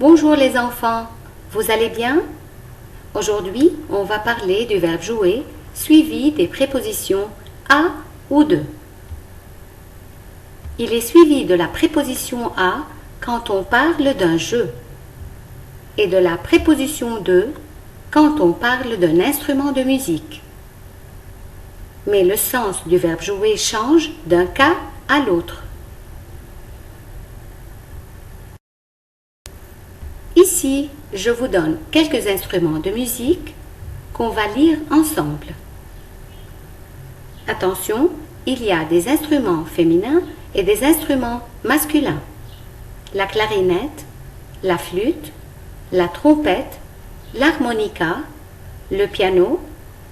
Bonjour les enfants, vous allez bien? Aujourd'hui, on va parler du verbe jouer suivi des prépositions à ou de. Il est suivi de la préposition à quand on parle d'un jeu et de la préposition de quand on parle d'un instrument de musique. Mais le sens du verbe jouer change d'un cas à l'autre. Ici, je vous donne quelques instruments de musique qu'on va lire ensemble. Attention, il y a des instruments féminins et des instruments masculins. La clarinette, la flûte, la trompette, l'harmonica, le piano,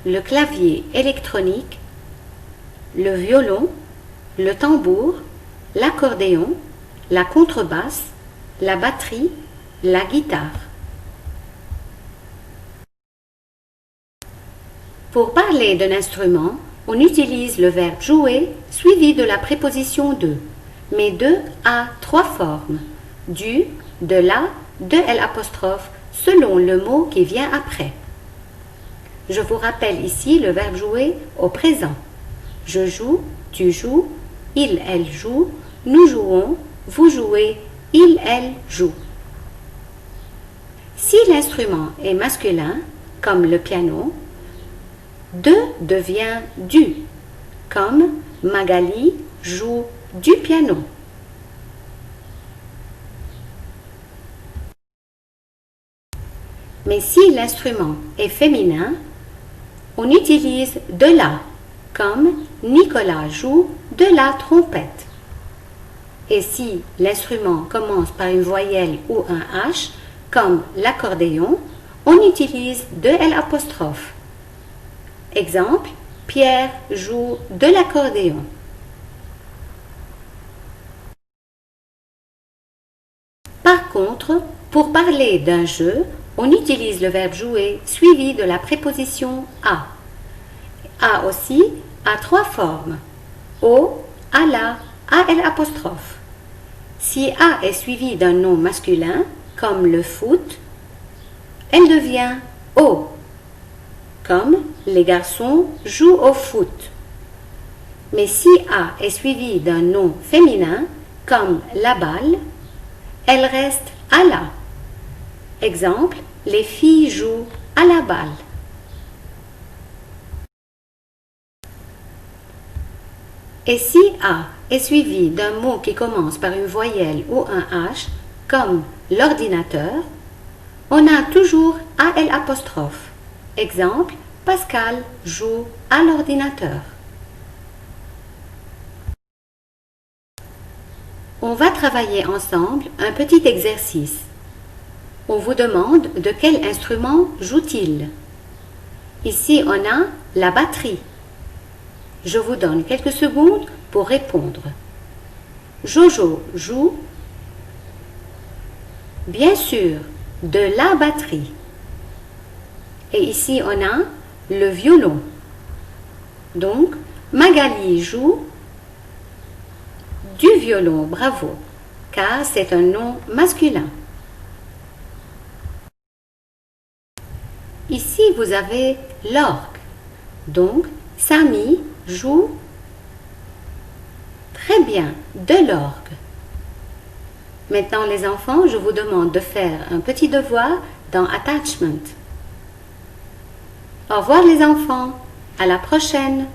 le clavier électronique, le violon, le tambour, l'accordéon, la contrebasse, la batterie, la guitare. Pour parler d'un instrument, on utilise le verbe jouer suivi de la préposition de, mais de a trois formes, du, de la, de l'apostrophe, selon le mot qui vient après. Je vous rappelle ici le verbe jouer au présent. Je joue, tu joues, il, elle joue, nous jouons, vous jouez, il, elle joue. Si l'instrument est masculin, comme le piano, de devient du, comme Magali joue du piano. Mais si l'instrument est féminin, on utilise de la, comme Nicolas joue de la trompette. Et si l'instrument commence par une voyelle ou un H, comme l'accordéon, on utilise de l'apostrophe. Exemple, Pierre joue de l'accordéon. Par contre, pour parler d'un jeu, on utilise le verbe jouer suivi de la préposition à. A aussi a trois formes, au, à la, à l'apostrophe. Si a est suivi d'un nom masculin, comme le foot, elle devient au, comme les garçons jouent au foot. Mais si a est suivi d'un nom féminin, comme la balle, elle reste à la. Exemple, les filles jouent à la balle. Et si a est suivi d'un mot qui commence par une voyelle ou un H, comme l'ordinateur, on a toujours à l'apostrophe. Exemple, Pascal joue à l'ordinateur. On va travailler ensemble un petit exercice. On vous demande de quel instrument joue-t-il. Ici, on a la batterie. Je vous donne quelques secondes pour répondre. Jojo joue, bien sûr, de la batterie. Et ici, on a le violon. Donc, Magali joue du violon, bravo, car c'est un nom masculin. Ici, vous avez l'orgue. Donc, Samy joue très bien de l'orgue. Maintenant, les enfants, je vous demande de faire un petit devoir dans Attachment. Au revoir les enfants, à la prochaine.